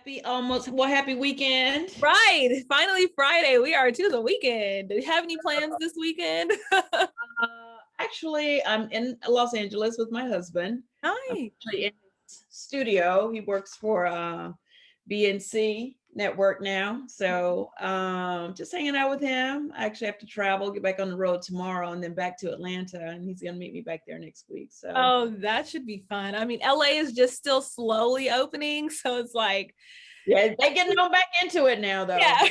Happy weekend. Right. Finally Friday. We are to the weekend. Do you have any plans this weekend? Actually, I'm in Los Angeles with my husband. I'm Nice. actually in his studio. He works for BNC Network now. So just hanging out with him. I actually have to travel, get back on the road tomorrow and then back to Atlanta. And he's gonna meet me back there next week. So Oh, that should be fun. I mean, LA is just still slowly opening. So it's like, yeah, they're getting on back into it now though. yeah.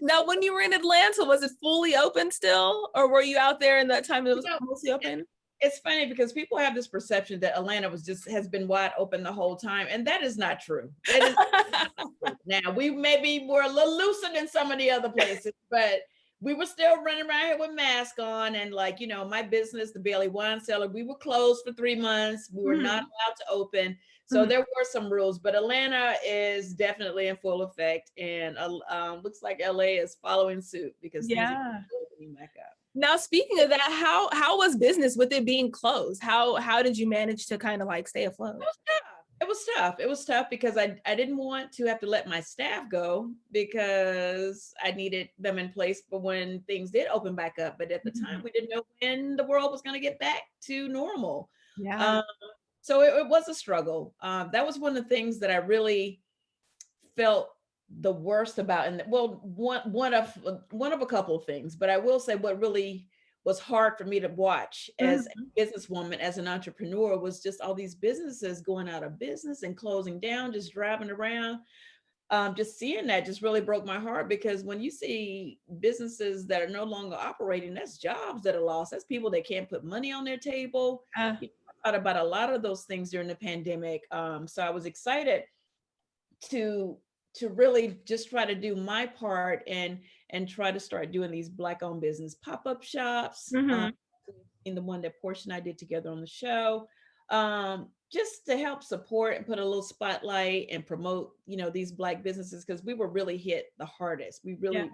Now, when you were in Atlanta, was it fully open still? Or were you out there in that time it was mostly open? It's funny because people have this perception that Atlanta has been wide open the whole time, and that is not true. That is not true. Now we maybe were a little looser than some of the other places, but we were still running around here with masks on, and my business, the Bailey Wine Cellar, we were closed for 3 months. We were not allowed to open, so there were some rules. But Atlanta is definitely in full effect, and looks like LA is following suit because things are opening back up. Now, speaking of that, how was business with it being closed? How did you manage to kind of like stay afloat? It was tough because I didn't want to have to let my staff go because I needed them in place for when things did open back up. But at the time, we didn't know when the world was going to get back to normal. Yeah. So it was a struggle. That was one of the things that I really felt the worst about, and one of a couple of things, but I will say what really was hard for me to watch as a businesswoman, as an entrepreneur, was just all these businesses going out of business and closing down, just driving around. Just seeing that just really broke my heart, because when you see businesses that are no longer operating, that's jobs that are lost. That's people that can't put money on their table. I thought about a lot of those things during the pandemic. So I was excited to really just try to do my part and try to start doing these Black-owned business pop-up shops. In the one that Portia and I did together on the show, just to help support and put a little spotlight and promote, these Black businesses, because we were really hit the hardest. We really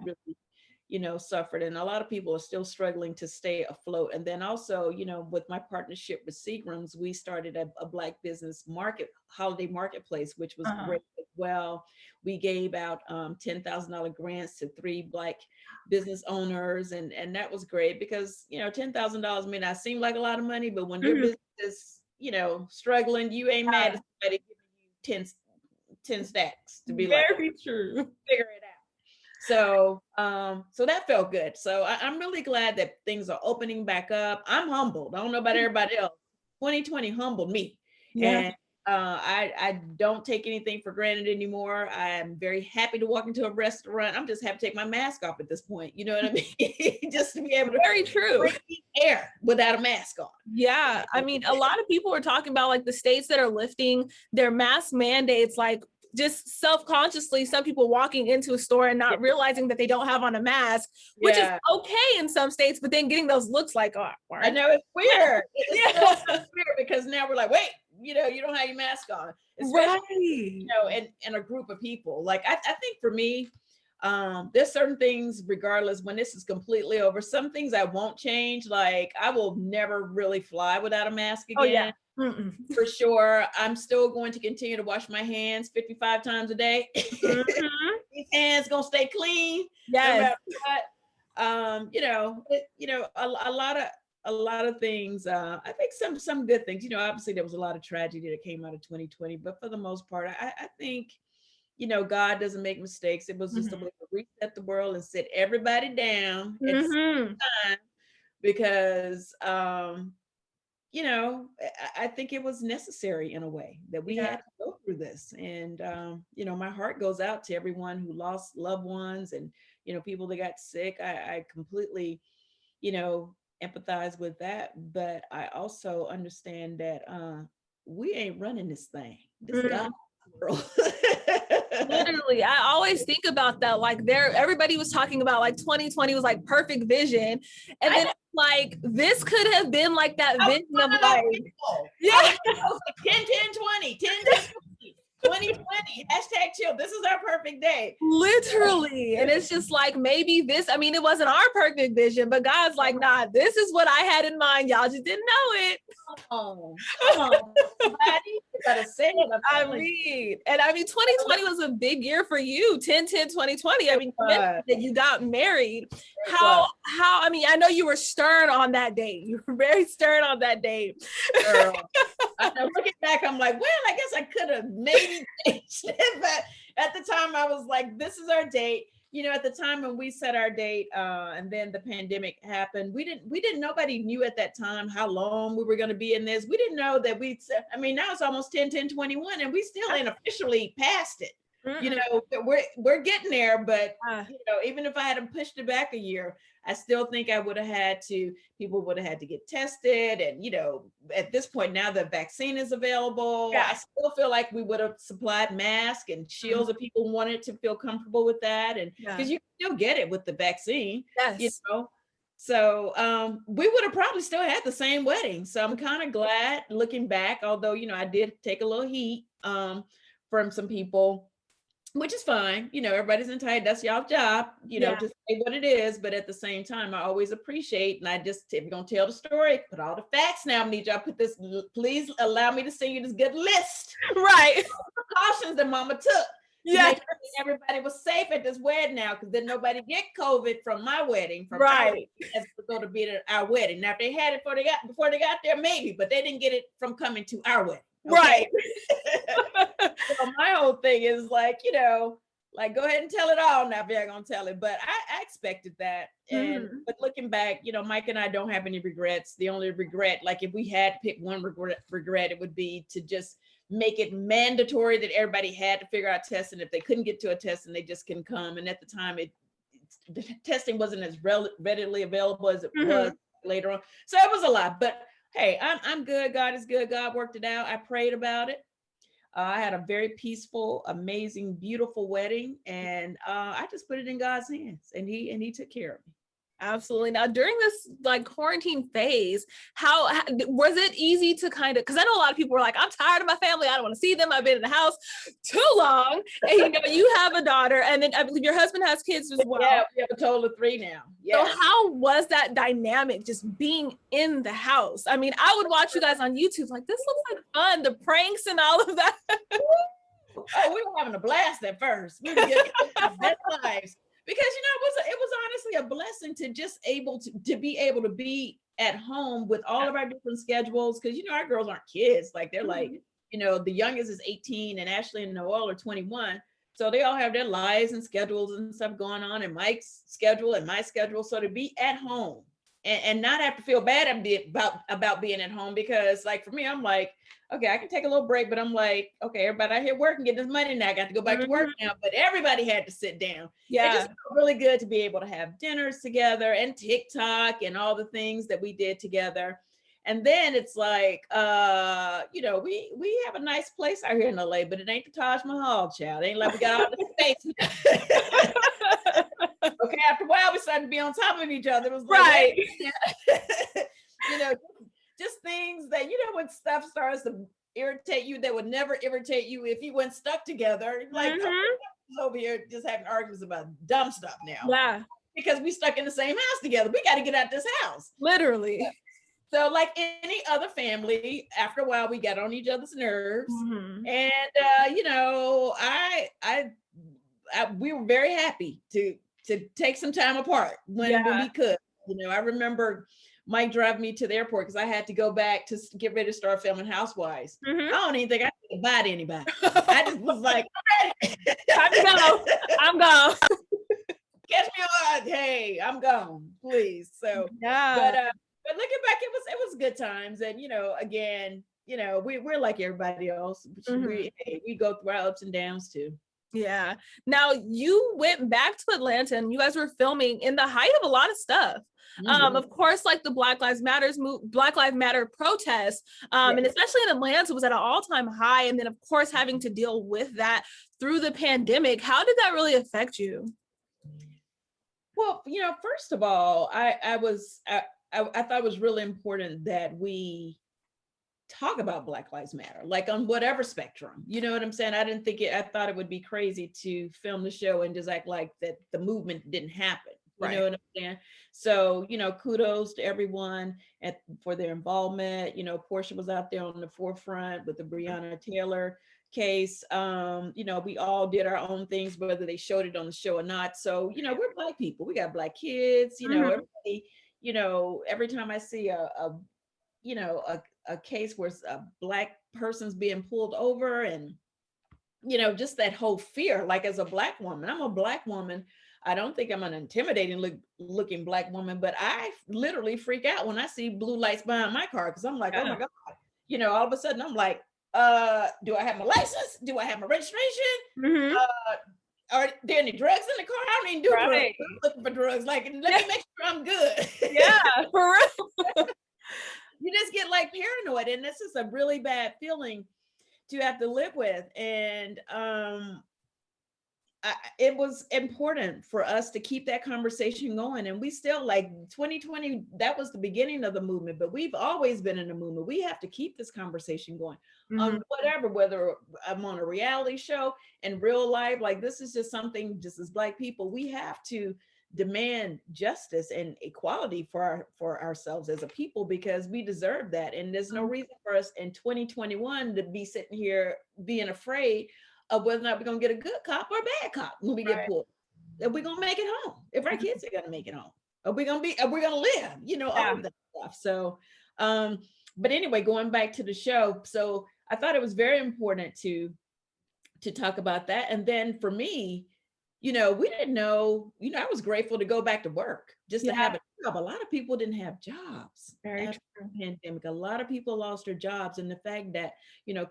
suffered, and a lot of people are still struggling to stay afloat. And then also, with my partnership with Seagrams, we started a Black business holiday marketplace, which was great as well. We gave out $10,000 grants to 3 Black business owners, and that was great because $10,000 may not seem like a lot of money, but when your business is struggling, you ain't mad at somebody giving you 10 stacks to be very true, figure it out. So that felt good. So I'm really glad that things are opening back up. I'm humbled. I don't know about everybody else. 2020 humbled me. And I don't take anything for granted anymore. I am very happy to walk into a restaurant. I'm just happy to take my mask off at this point. You know what I mean? Just to be able to breathe air without a mask on. Yeah. I mean, a lot of people are talking about like the states that are lifting their mask mandates, like just self-consciously, some people walking into a store and not realizing that they don't have on a mask, which is okay in some states, but then getting those looks like, oh, I know, it's weird. It's so weird because now we're like, wait, you don't have your mask on, especially, in a group of people. Like, I think for me, there's certain things, regardless, when this is completely over, some things I won't change. Like, I will never really fly without a mask again. For sure. I'm still going to continue to wash my hands 55 times a day. These hands gonna stay clean. Yes. No a lot of things. I think some good things. Obviously there was a lot of tragedy that came out of 2020, but for the most part, I think God doesn't make mistakes. It was just a way to reset the world and sit everybody down at the same time, because I think it was necessary in a way that we had to go through this. And, my heart goes out to everyone who lost loved ones and, people that got sick. I completely, empathize with that. But I also understand that we ain't running this thing. This God's world. Literally, I always think about that. Like, everybody was talking about like 2020 was like perfect vision, and then like this could have been like that vision of like, 10, 10, 20, 10, 10, 20, 2020, #chill. this is our perfect day. Literally. And it's just like, maybe this, I mean, it wasn't our perfect vision, but God's like, nah, this is what I had in mind. Y'all just didn't know it. Come on, somebody. You gotta say it. I mean, and I mean, 2020 was a big year for you, 10-10-2020. I mean, you mentioned that you got married. How, I mean, I know you were stern on that date. You were very stern on that date. Girl. Looking back, I'm like, well, I guess I could have maybe changed it. But at the time, I was like, this is our date. You know, at the time when we set our date, and then the pandemic happened, nobody knew at that time how long we were going to be in this. We didn't know that now it's almost 10-10-21 and we still ain't officially past it. You know, we're getting there, but you know, even if I had pushed it back a year, I still think people would have had to get tested. And, you know, at this point now the vaccine is available. Yeah. I still feel like we would have supplied masks and shields if people wanted to feel comfortable with that. And because you can still get it with the vaccine, you know. So we would have probably still had the same wedding. So I'm kind of glad looking back, although, you know, I did take a little heat from some people, which is fine. You know, everybody's entitled. That's y'all's job, you know, just say what it is. But at the same time, I always appreciate, and if you're going to tell the story, put all the facts now. I need y'all put this, please allow me to send you this good list. Right. Precautions that mama took. Yeah. Make sure everybody was safe at this wedding now, because then nobody get COVID from my wedding. From right. As going to be at our wedding. Now, if they had it before they got there, maybe, but they didn't get it from coming to our wedding. Okay? Right. So my whole thing is like, you know, like, go ahead and tell it all now if you're gonna tell it. But I expected that. And but looking back, you know, Mike and I don't have any regrets. The only regret, like if we had to pick one regret, it would be to just make it mandatory that everybody had to figure out testing. If they couldn't get to a test, and they just can come. And at the time, the testing wasn't as readily available as it was later on. So it was a lot. But hey, I'm good. God is good. God worked it out. I prayed about it. I had a very peaceful, amazing, beautiful wedding, and I just put it in God's hands, and He took care of me. Absolutely. Now, during this like quarantine phase, how was it easy to kind of, because I know a lot of people were like, I'm tired of my family. I don't want to see them. I've been in the house too long. And you know, you have a daughter, and then I believe your husband has kids as well. Yeah, we have a total of 3 now. Yeah. So how was that dynamic, just being in the house? I mean, I would watch you guys on YouTube, like, this looks like fun, the pranks and all of that. Oh, we were having a blast at first. We were getting best lives. Because, you know, it was honestly a blessing to just be able to be at home with all of our different schedules. Because, you know, our girls aren't kids. Like, they're like, you know, the youngest is 18 and Ashley and Noel are 21. So they all have their lives and schedules and stuff going on, and Mike's schedule and my schedule. So to be at home and not have to feel bad about being at home, because like for me, I'm like, okay, I can take a little break, but I'm like, okay, everybody out here working, getting this money now. I got to go back to work now, but everybody had to sit down. Yeah. It just felt really good to be able to have dinners together and TikTok and all the things that we did together. And then it's like, you know, we have a nice place out here in LA, but it ain't the Taj Mahal, child. It ain't like we got all the space. Okay, after a while, we started to be on top of each other. It was like, right. You know, just things that, you know, when stuff starts to irritate you, that would never irritate you if you weren't stuck together. Like, over here just having arguments about dumb stuff now. Yeah. Because we stuck in the same house together. We got to get out this house. Literally. So like any other family, after a while, we got on each other's nerves. And, you know, we were very happy to take some time apart when we could. You know, I remember Mike drove me to the airport because I had to go back to get ready to start filming Housewives. I don't even think I could buy to anybody. I just was like, I'm gone. Catch me on. Hey, I'm gone, please. So, but looking back, it was good times. And, you know, again, you know, we're like everybody else. We go through our ups and downs too. Yeah. Now you went back to Atlanta and you guys were filming in the height of a lot of stuff. Of course, like the Black Lives Matter protests, and especially in Atlanta, it was at an all-time high. And then of course, having to deal with that through the pandemic. How did that really affect you? Well, you know, first of all, I thought it was really important that we talk about Black Lives Matter, like on whatever spectrum. You know what I'm saying? I thought it would be crazy to film the show and just act like that the movement didn't happen. You know what I'm saying? So, kudos to everyone for their involvement. Portia was out there on the forefront with the Breonna Taylor case. We all did our own things, whether they showed it on the show or not. So, we're Black people. We got Black kids, everybody, every time I see a case where a Black person's being pulled over, and just that whole fear, like as a Black woman, I'm a Black woman. I don't think I'm an intimidating looking Black woman, but I literally freak out when I see blue lights behind my car, because I'm like, oh my God, all of a sudden I'm like, do I have my license? Do I have my registration? Are there any drugs in the car? I don't even do drugs. I'm looking for drugs. Like, let me make sure I'm good. Yeah, for real. You just get like paranoid, and this is a really bad feeling to have to live with. And it was important for us to keep that conversation going. And we still, like 2020, that was the beginning of the movement, but we've always been in the movement. We have to keep this conversation going on whatever, whether I'm on a reality show, in real life, like this is just something, just as Black people, we have to demand justice and equality for ourselves as a people, because we deserve that. And there's no reason for us in 2021 to be sitting here being afraid of whether or not we're going to get a good cop or a bad cop when we get pulled. If we're going to make it home, if our kids are going to make it home, are we going to live, all of that stuff. So, but anyway, going back to the show. So I thought it was very important to talk about that. And then for me, we didn't know, I was grateful to go back to work, just to have a job. A lot of people didn't have jobs after the pandemic. A lot of people lost their jobs. And the fact that,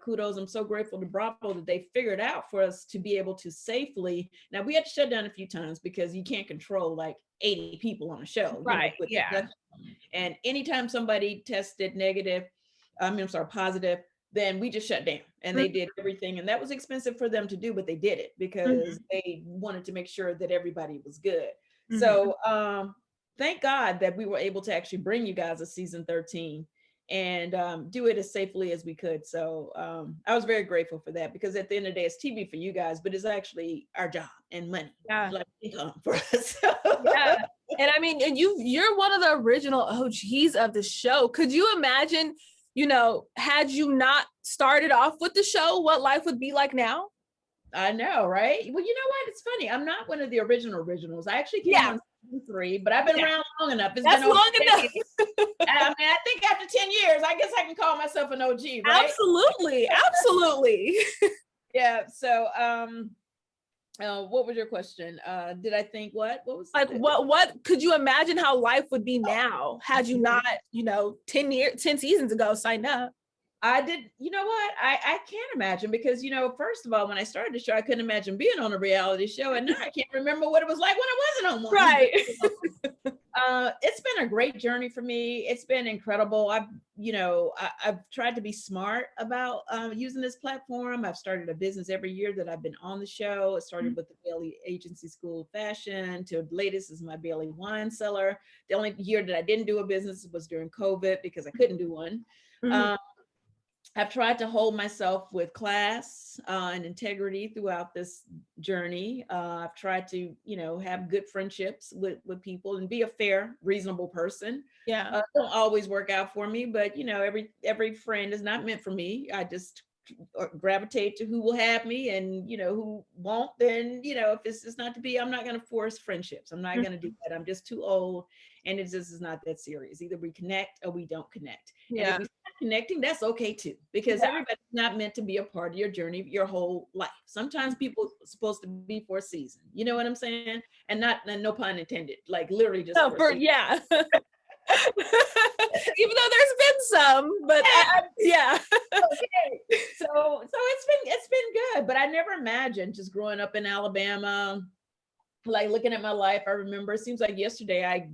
kudos, I'm so grateful to Bravo that they figured out for us to be able to safely, now we had to shut down a few times because you can't control like 80 people on a show. And anytime somebody tested positive, then we just shut down, and they did everything. And that was expensive for them to do, but they did it because they wanted to make sure that everybody was good. So thank God that we were able to actually bring you guys a season 13 and do it as safely as we could. So I was very grateful for that, because at the end of the day, it's TV for you guys, but it's actually our job and money, like income for us. And I mean, and you're one of the original OGs of the show. Could you imagine, had you not started off with the show, what life would be like now? I know, right? Well, you know what? It's funny. I'm not one of the originals. I actually came on season 3, but I've been around long enough. It's been long enough. I mean, I think after 10 years, I guess I can call myself an OG, right? Absolutely. Yeah. So, what was your question? Did I think what was like what could you imagine how life would be now had you not 10 seasons ago signed up? I did. You know what? I can't imagine, because first of all, when I started the show, I couldn't imagine being on a reality show, and now I can't remember what it was like when I wasn't on one. Right. It's been a great journey for me. It's been incredible. I've tried to be smart about using this platform. I've started a business every year that I've been on the show. It started with the Bailey Agency School of Fashion, to latest is my Bailey wine cellar. The only year that I didn't do a business was during COVID, because I couldn't do one. I've tried to hold myself with class and integrity throughout this journey. I've tried to, have good friendships with people and be a fair, reasonable person. Don't always work out for me, but every friend is not meant for me. I just gravitate to who will have me, and who won't, then if it's just not to be, I'm not going to force friendships. I'm not going to do that. I'm just too old, and it just is not that serious. Either we connect or we don't connect. And if we start connecting, that's okay too, because everybody's not meant to be a part of your journey your whole life. Sometimes people are supposed to be for a season, you know what I'm saying? And no pun intended, like literally just even though there's been some, but okay. So it's been good, but I never imagined, just growing up in Alabama, like looking at my life. I remember, it seems like yesterday, I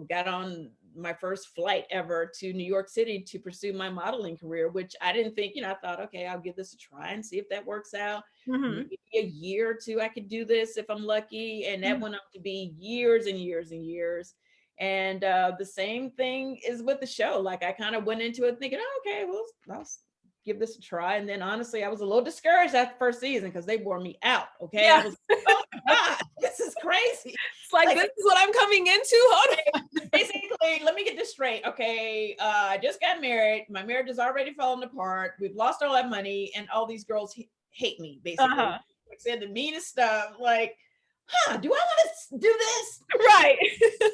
got on my first flight ever to New York City to pursue my modeling career, which I didn't think, I thought, okay, I'll give this a try and see if that works out. Maybe a year or two I could do this if I'm lucky, and that went on to be years and years and years. And the same thing is with the show. Like I kind of went into it thinking, oh, okay, well, I'll give this a try. And then honestly, I was a little discouraged after first season because they wore me out. Okay. Yeah. I was like, oh my God, this is crazy. It's like this is what I'm coming into. Basically, let me get this straight. Okay. I just got married. My marriage is already falling apart. We've lost all that money, and all these girls hate me, basically. Like said the meanest stuff, like, do I want to do this? Right.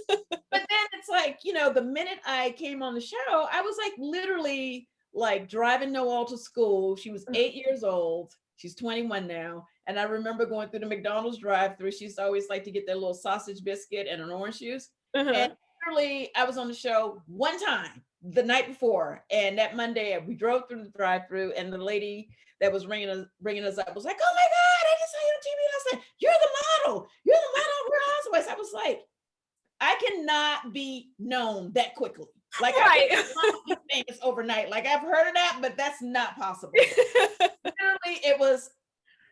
But then it's like, the minute I came on the show, I was like literally like driving Noelle to school. She was 8 years old. She's 21 now. And I remember going through the McDonald's drive-thru. She used to always like to get that little sausage biscuit and an orange juice. And literally I was on the show one time the night before. And that Monday we drove through the drive-thru, and the lady that was ringing us up was like, oh my God, I just saw you on TV last night. You're the model of Real Housewives. I was like, I cannot be known that quickly. Like I cannot be famous overnight. Like I've heard of that, but that's not possible. Literally, it was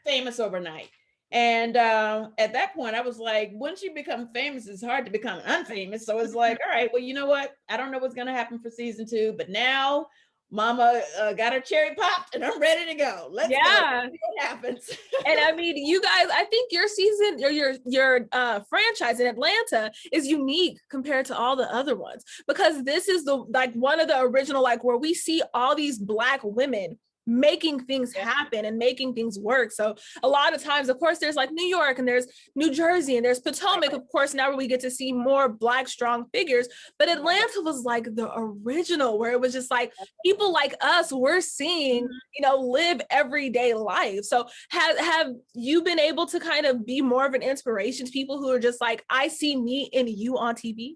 famous overnight. And at that point, I was like, once you become famous, it's hard to become unfamous. So it's like, all right, well, you know what? I don't know what's going to happen for season 2, but now Mama got her cherry popped and I'm ready to go. Let's go. See what happens. And I mean, you guys, I think your season or your franchise in Atlanta is unique compared to all the other ones, because this is one of the original, like where we see all these Black women making things happen and making things work. So a lot of times, of course, there's like New York and there's New Jersey and there's Potomac, of course, now where we get to see more Black strong figures. But Atlanta was like the original, where it was just like people like us, we're seeing, live everyday life. So have you been able to kind of be more of an inspiration to people who are just like, I see me in you on TV?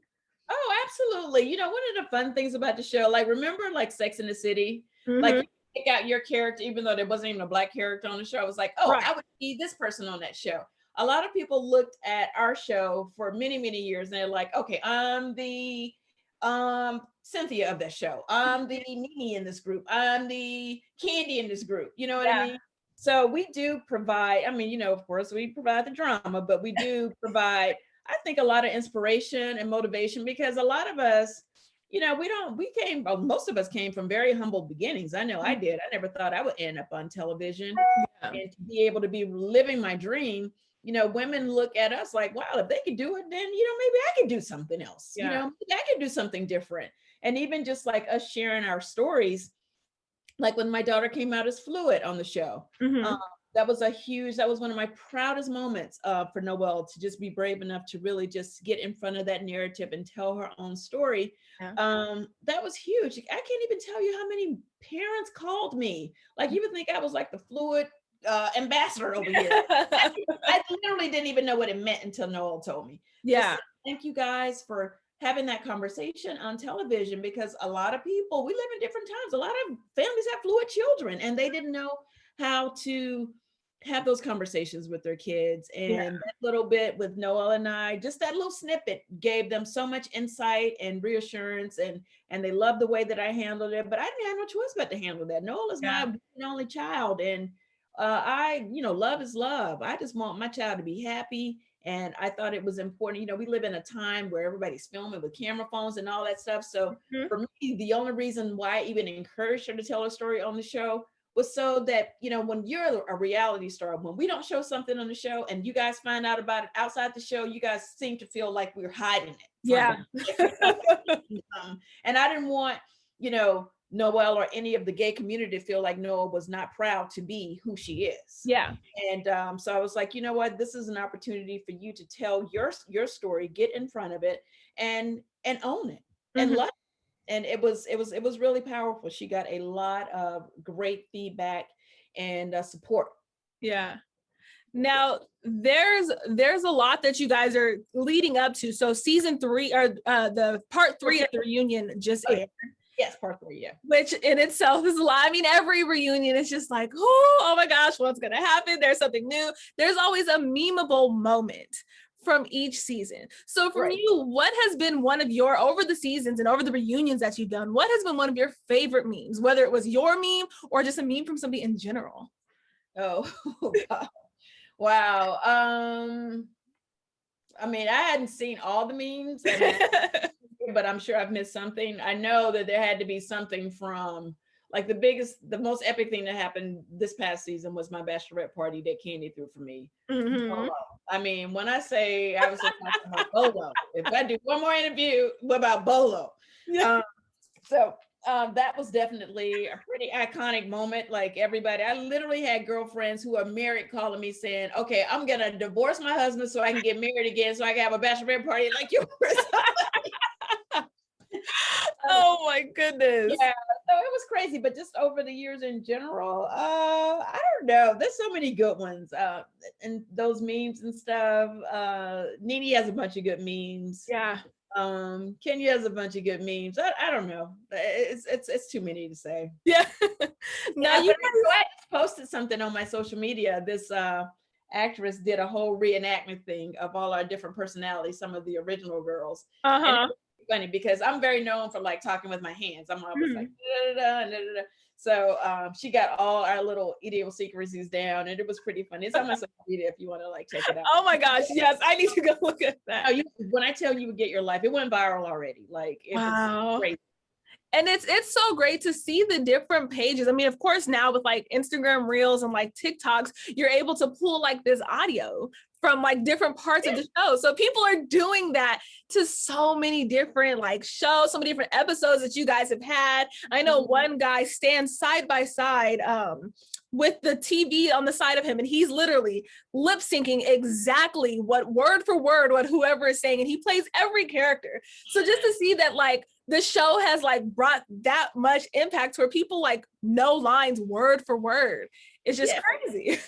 Oh, absolutely. One of the fun things about the show, like remember like Sex and the City? Like pick out your character, even though there wasn't even a Black character on the show. I was like, I would be this person on that show. A lot of people looked at our show for many, many years, and they're like, okay, I'm the Cynthia of that show. I'm the Mimi in this group. I'm the Candy in this group. You know what I mean? So we do provide, of course, we provide the drama, but we do provide, I think, a lot of inspiration and motivation, because a lot of us, most of us came from very humble beginnings. I know I did. I never thought I would end up on television. And to be able to be living my dream, women look at us like, wow, if they could do it, then, maybe I could do something else. Maybe I could do something different. And even just like us sharing our stories, like when my daughter came out as fluid on the show, that was one of my proudest moments for Noelle, to just be brave enough to really just get in front of that narrative and tell her own story. That was huge. I can't even tell you how many parents called me. Like, you would think I was like the fluid ambassador over here. I literally didn't even know what it meant until Noelle told me. Just, thank you guys for having that conversation on television, because a lot of people, we live in different times. A lot of families have fluid children, and they didn't know how to have those conversations with their kids. And that little bit with Noelle and I, just that little snippet gave them so much insight and reassurance, and they loved the way that I handled it. But I didn't have no choice but to handle that. Noelle is my only child, and love is love. I just want my child to be happy. And I thought it was important. We live in a time where everybody's filming with camera phones and all that stuff. So for me, the only reason why I even encouraged her to tell her story on the show was so that, when you're a reality star, when we don't show something on the show and you guys find out about it outside the show, you guys seem to feel like we're hiding it. And I didn't want, Noelle or any of the gay community to feel like Noelle was not proud to be who she is. And so I was like, you know what, this is an opportunity for you to tell your story, get in front of it, and own it and love it. And it was really powerful. She got a lot of great feedback and support. Now there's a lot that you guys are leading up to. So season 3, or the part 3 of the reunion just aired. Yes, part 3, which in itself is a lot. I mean, every reunion is just like, oh my gosh, what's gonna happen? There's something new. There's always a memeable moment from each season. So for you, what has been one of your, over the seasons and over the reunions that you've done, what has been one of your favorite memes, whether it was your meme or just a meme from somebody in general? Oh, God. Wow. I mean, I hadn't seen all the memes, but I'm sure I've missed something. I know that there had to be something from like the most epic thing that happened this past season was my bachelorette party that Candy threw for me. Mhm. I mean, when I say I was so talking about Bolo, if I do one more interview about Bolo, Yeah. so that was definitely a pretty iconic moment. Like everybody, I literally had girlfriends who are married calling me saying, "Okay, I'm gonna divorce my husband so I can get married again, so I can have a bachelorette party like yours." Oh my goodness. Yeah, so it was crazy, but just over the years in general, I don't know. There's so many good ones, and those memes and stuff. Nene has a bunch of good memes. Yeah. Kenya has a bunch of good memes. I don't know. It's too many to say. Yeah. Now Yeah, you but I just posted something on my social media. This actress did a whole reenactment thing of all our different personalities, some of the original girls. And uh-huh. funny because I'm very known for like talking with my hands. I'm always like, da, da, da, da, da. So she got all our little idiosyncrasies down, and it was pretty funny. It's on my social media if you want to like check it out. Oh my gosh, yes, I need to go look at that. No, when I tell you would get your life, it went viral already. Like it was crazy. And it's so great to see the different pages. I mean, of course, now with like Instagram Reels and like TikToks, you're able to pull like this audio from like different parts of the show. So people are doing that to so many different like shows, so many different episodes that you guys have had. I know one guy stands side by side with the TV on the side of him, and he's literally lip syncing exactly what word for word what whoever is saying, and he plays every character. So just to see that like the show has like brought that much impact where people like know lines word for word. It's just crazy.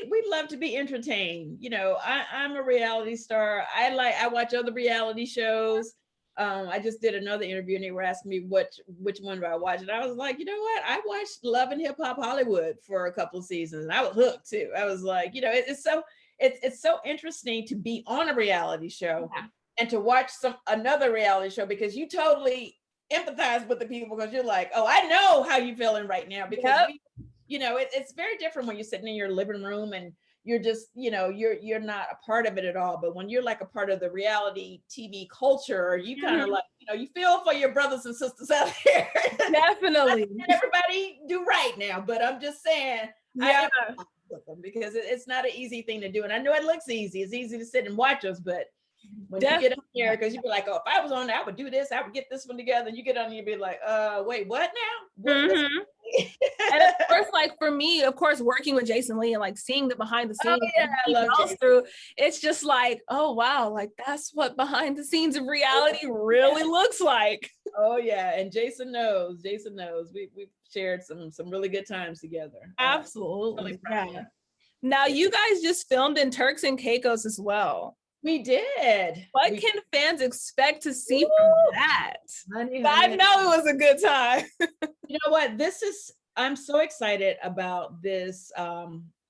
We love to be entertained. You know, I'm a reality star. I watch other reality shows. I just did another interview and they were asking me which one do I watch, and I was like, you know what? I watched Love and Hip Hop Hollywood for a couple of seasons, and I was hooked too. I was like, you know, it's so interesting to be on a reality show and to watch another reality show because you totally empathize with the people because you're like, oh, I know how you're feeling right now because you know, it's very different when you're sitting in your living room and you're just, you know, you're not a part of it at all. But when you're like a part of the reality TV culture, you kind of like, you know, you feel for your brothers and sisters out there. Definitely. Everybody do right now, but I'm just saying, I with them because it's not an easy thing to do. And I know it looks easy. It's easy to sit and watch us, but when you get up there, because you'd be like, oh, if I was on there, I would do this, I would get this one together. And you get on and you'd be like, wait, what now? And of course, like for me, of course, working with Jason Lee and like seeing the behind the scenes I love Jason. through, it's just like, oh wow, like that's what behind the scenes of reality really looks like. Oh yeah, and Jason knows. We've shared some really good times together. Absolutely. Really now you guys just filmed in Turks and Caicos as well. We did. What can fans expect to see from that? Honey. I know it was a good time. You know what? I'm so excited about this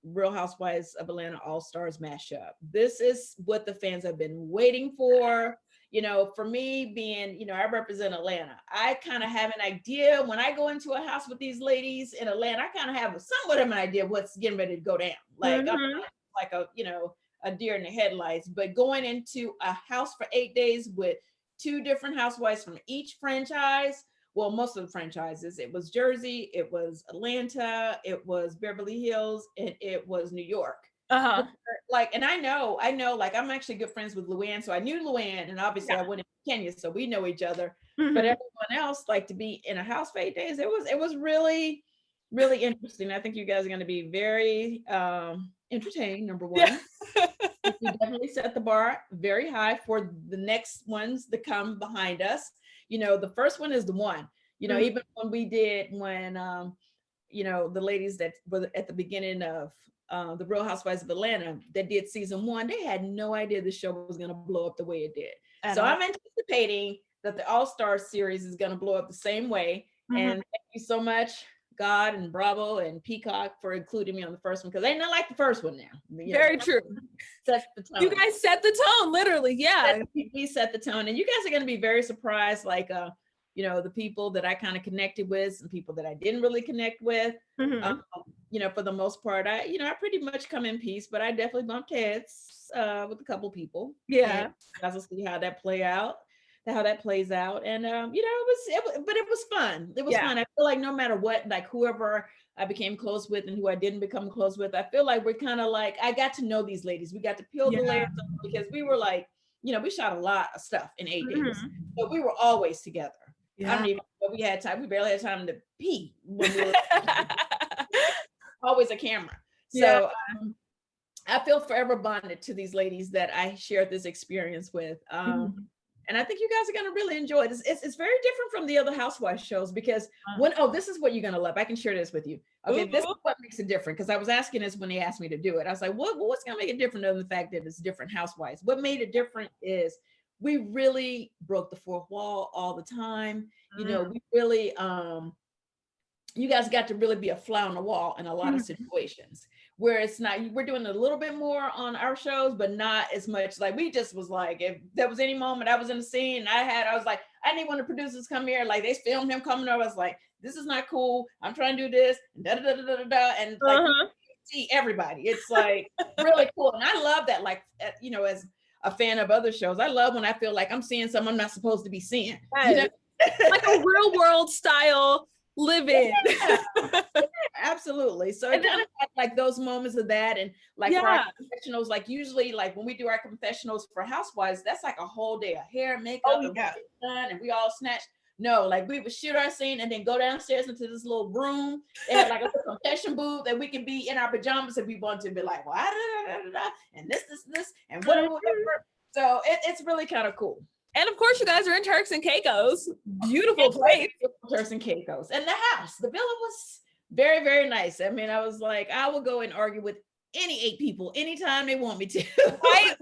Real Housewives of Atlanta All-Stars mashup. This is what the fans have been waiting for. You know, for me being, you know, I represent Atlanta. I kind of have an idea when I go into a house with these ladies in Atlanta, I kind of have somewhat of an idea of what's getting ready to go down. Like, I'm like a, you know, a deer in the headlights, but going into a house for 8 days with 2 different housewives from each franchise, well, most of the franchises, it was Jersey, it was Atlanta, it was Beverly Hills, and it was New York. Like, and I know, like I'm actually good friends with Luann, so I knew Luann, and obviously I went to Kenya, so we know each other. But everyone else, like to be in a house for 8 days, it was really, really interesting. I think you guys are going to be very entertained. Number one, we definitely set the bar very high for the next ones that come behind us. You know, the first one is the one. You know, even when you know, the ladies that were at the beginning of the Real Housewives of Atlanta that did season 1, they had no idea the show was going to blow up the way it did. So I'm anticipating that the All-Star series is going to blow up the same way. And thank you so much, God and Bravo and Peacock, for including me on the first one, because they not like the first one now. Very true. Set the tone. You guys set the tone, literally. Yeah. We set the tone, and you guys are going to be very surprised, like you know, the people that I kind of connected with, some people that I didn't really connect with. for the most part, I pretty much come in peace, but I definitely bumped heads with a couple people. Yeah. And I will see how that plays out. And but it was fun. It was Yeah. fun. I feel like no matter what, like whoever I became close with and who I didn't become close with, I feel like we're kind of like, I got to know these ladies. We got to peel the layers off because we were like, we shot a lot of stuff in 8 days. So we were always together. I don't even know we had time. We barely had time to pee when we were always a camera. So I feel forever bonded to these ladies that I shared this experience with. And I think you guys are going to really enjoy it. It's very different from the other Housewives shows because this is what you're going to love. I can share this with you. Okay, this is what makes it different, because I was asking this when they asked me to do it. I was like, what's going to make it different other than the fact that it's different Housewives? What made it different is we really broke the fourth wall all the time. We really, you guys got to really be a fly on the wall in a lot of situations where it's not, we're doing a little bit more on our shows, but not as much. Like we just was like, if there was any moment I was in the scene, I was like, I need one of the producers come here. Like they filmed him coming over. I was like, this is not cool. I'm trying to do this. And and like see everybody. It's like really cool. And I love that. Like, as a fan of other shows, I love when I feel like I'm seeing something I'm not supposed to be seeing. Like a real world style living. Yeah, absolutely. So it kind of had like those moments of that, and like for our confessionals, like usually like when we do our confessionals for Housewives, that's like a whole day of hair, makeup, and done, and we all snatched. No, like we would shoot our scene and then go downstairs into this little room. They had like a confession booth that we can be in our pajamas if we want to be like, well, and this, and whatever. So it's really kind of cool. And of course, you guys are in Turks and Caicos. Beautiful place. Turks and Caicos. And the house, the villa was very, very nice. I mean, I was like, I will go and argue with any 8 people anytime they want me to. Right?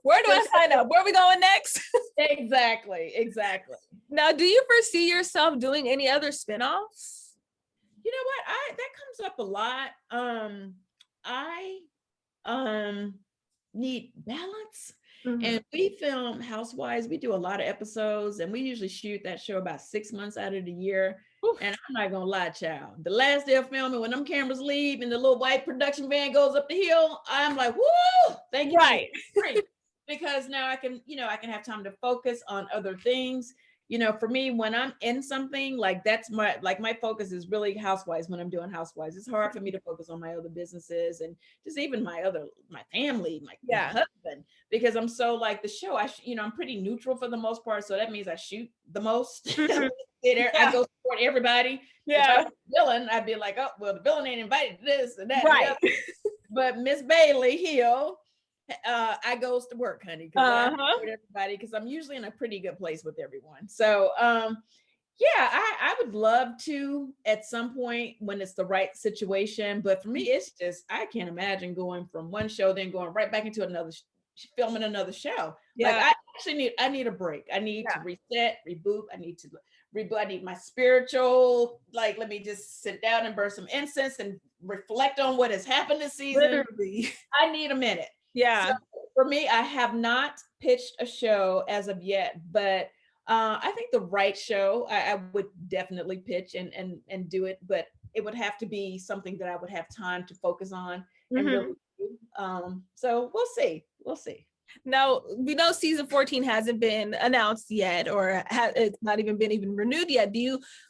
Where do I sign up? Where are we going next? Exactly. Now, do you foresee yourself doing any other spinoffs? You know what? That comes up a lot. I need balance. And we film Housewives. We do a lot of episodes, and we usually shoot that show about 6 months out of the year. Oof. And I'm not gonna lie, child. The last day of filming, when them cameras leave and the little white production van goes up the hill, I'm like, woo! Thank you. Right. Because now I can have time to focus on other things. For me, when I'm in something, like that's my focus is really Housewives. When I'm doing Housewives, it's hard for me to focus on my other businesses and just even my family, my husband, because I'm so like the show. I'm pretty neutral for the most part, so that means I shoot the most. I go support everybody. If I was a villain, I'd be like, oh well, the villain ain't invited to this and that. Right. And but Miss Bailey Hill, I goes to work, honey, because I support everybody, because I'm usually in a pretty good place with everyone. So I would love to at some point when it's the right situation, but for me it's just I can't imagine going from one show then going right back into another filming another show. Like I actually need a break. I need to reset, reboot. I need my spiritual, like, let me just sit down and burn some incense and reflect on what has happened this season. Literally. I need a minute. Yeah. So for me, I have not pitched a show as of yet, but I think the right show, I would definitely pitch and do it, but it would have to be something that I would have time to focus on and really do. So we'll see. Now, we know season 14 hasn't been announced yet, or it's not even been renewed yet.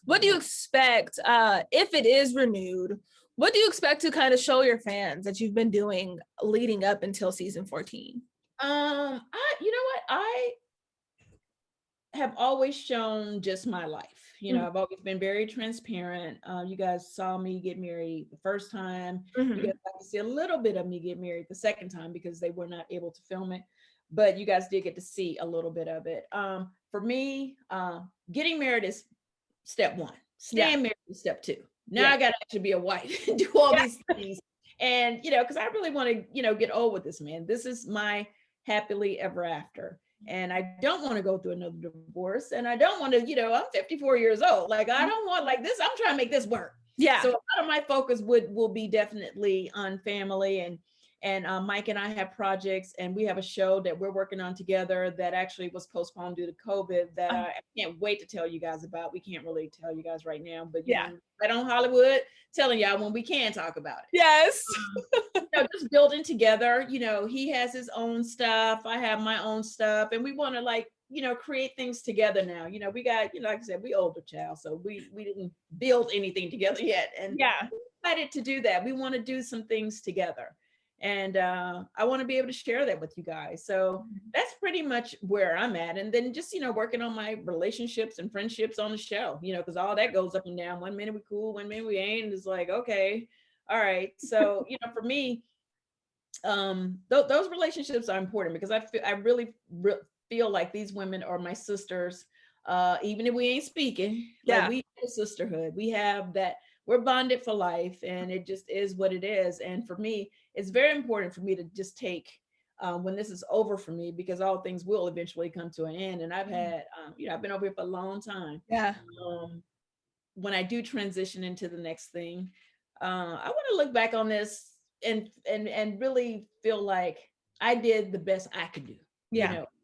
What do you expect if it is renewed? What do you expect to kind of show your fans that you've been doing leading up until season 14? I have always shown just my life. I've always been very transparent. You guys saw me get married the first time. You guys got to see a little bit of me get married the second time because they were not able to film it, but you guys did get to see a little bit of it. For me, getting married is step 1. Staying married is step 2. Now I got to actually be a wife and do all these things. And, because I really want to, get old with this man. This is my happily ever after. And I don't want to go through another divorce. And I don't want to, I'm 54 years old. Like, I don't want like this. I'm trying to make this work. Yeah. So a lot of my focus will be definitely on family. And, And Mike and I have projects, and we have a show that we're working on together that actually was postponed due to COVID that I can't wait to tell you guys about. We can't really tell you guys right now, but right on Hollywood, telling y'all when we can talk about it. Yes. Just building together. He has his own stuff. I have my own stuff, and we want to create things together now. We got, like I said, we older child, so we didn't build anything together yet, and we're excited to do that. We want to do some things together, and I want to be able to share that with you guys. So that's pretty much where I'm at. And then just working on my relationships and friendships on the show, because all that goes up and down. One minute we cool, one minute we ain't. It's like, okay, all right. So for me, those relationships are important, because I really feel like these women are my sisters, even if we ain't speaking. Like, we have a sisterhood. We have that. We're bonded for life, and it just is what it is. And for me, it's very important for me to just take when this is over for me, because all things will eventually come to an end. And I've had, I've been over here for a long time. When I do transition into the next thing, I want to look back on this and really feel like I did the best I could do.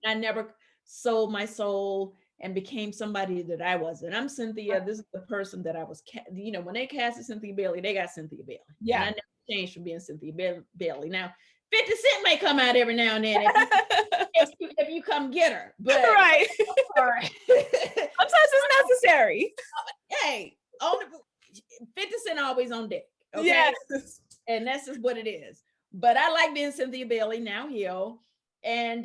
I never sold my soul and became somebody that I wasn't. I'm Cynthia. This is the person that I was. When they casted Cynthia Bailey, they got Cynthia Bailey. And I never changed from being Cynthia Bailey. Now, 50 Cent may come out every now and then if you come get her. But right. Sometimes it's necessary. Hey, only 50 Cent always on deck. Okay. Yes. And that's just what it is. But I like being Cynthia Bailey, now Hill. And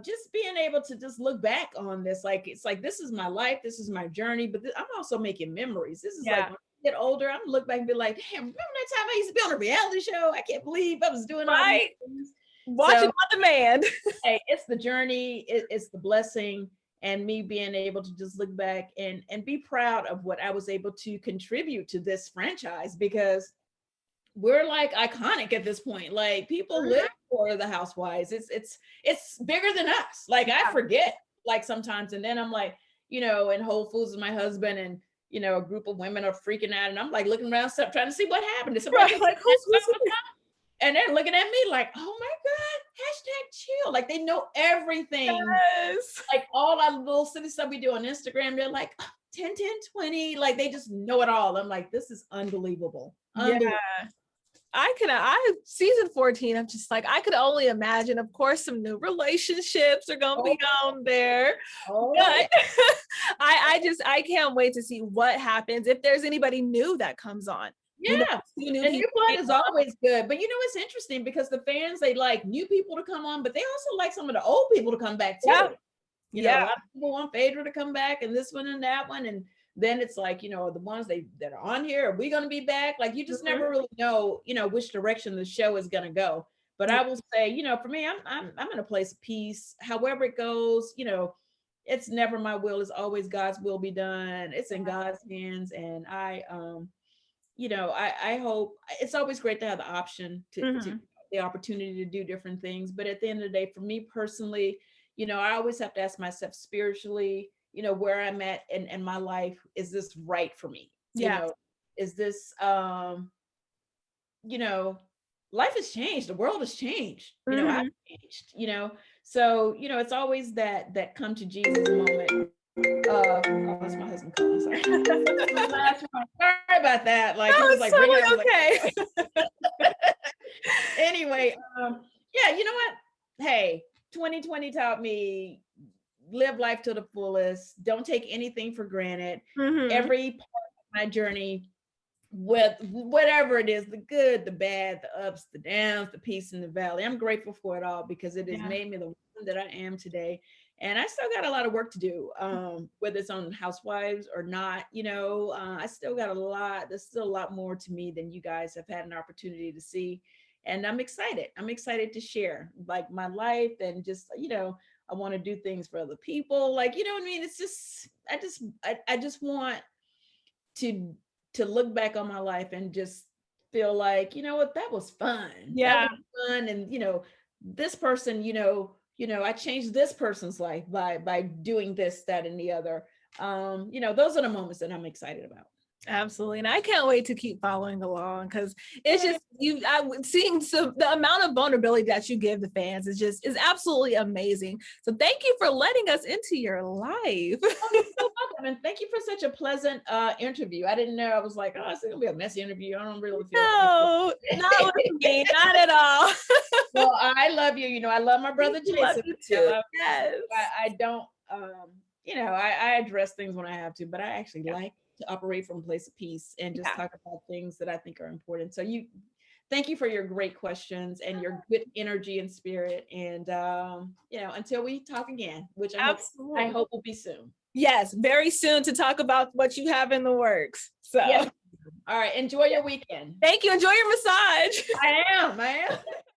just being able to just look back on this, it's like this is my life, this is my journey, but I'm also making memories. This is like, when I get older, I'm gonna look back and be like, damn, remember that time I used to be on a reality show? I can't believe I was doing all these things. Watching on demand. Hey, it's the journey, it's the blessing, and me being able to just look back and be proud of what I was able to contribute to this franchise, because we're like iconic at this point. Like, people live for the Housewives. It's bigger than us. Like, I forget, like, sometimes, and then I'm like, in Whole Foods with my husband, and a group of women are freaking out, and I'm like looking around stuff trying to see what happened. Somebody like, who's and they're looking at me like, oh my God, #chill. Like, they know everything. Yes. Like, all our little silly stuff we do on Instagram, they're like, 10, 10, 20. Like, they just know it all. I'm like, this is unbelievable. Season 14, I'm just like, I could only imagine, of course, some new relationships are going to be on there. But I can't wait to see what happens, if there's anybody new that comes on. And new blood is always good. But it's interesting, because the fans, they like new people to come on, but they also like some of the old people to come back too. A lot of people want Phaedra to come back, and this one and that one, and then it's like, the ones that are on here, are we going to be back? Like, you just never really know, which direction the show is going to go. But I will say, for me, I'm in a place of peace. However it goes, it's never my will. It's always God's will be done. It's in God's hands. And I hope, it's always great to have the option to the opportunity to do different things. But at the end of the day, for me personally, I always have to ask myself spiritually, where I'm at in my life, is this right for me? Is this, life has changed. The world has changed. I've changed, so, it's always that come to Jesus moment. Oh, that's my husband calling. Sorry. Sorry about that. Like, no, it was like, totally okay. Like, anyway, you know what? Hey, 2020 taught me, live life to the fullest. Don't take anything for granted. Every part of my journey, with whatever it is, the good, the bad, the ups, the downs, the peaks and the valley, I'm grateful for it all, because it has made me the woman that I am today. And I still got a lot of work to do, whether it's on Housewives or not. I still got there's still a lot more to me than you guys have had an opportunity to see. And I'm excited. I'm excited to share, like, my life, and just, I want to do things for other people. Like, what I mean? It's just, I just want to look back on my life and just feel like, what, that was fun. That was fun. And, this person, I changed this person's life by doing this, that, and the other. Those are the moments that I'm excited about. Absolutely. And I can't wait to keep following along because it's just seeing the amount of vulnerability that you give the fans is absolutely amazing. So thank you for letting us into your life. Oh, you're so welcome. And thank you for such a pleasant interview. I didn't know. I was like, oh, it's gonna be a messy interview. I don't really feel No, not with me, not at all. Well, I love you. You know, I love my brother Jason. Love you too. Yes. I don't you know, I address things when I have to, but I actually like to operate from a place of peace and just talk about things that I think are important. So thank you for your great questions and your good energy and spirit. And you know, until we talk again, which I hope will be soon. Yes, very soon to talk about what you have in the works. So yes. All right, enjoy your weekend. Thank you. Enjoy your massage. I am.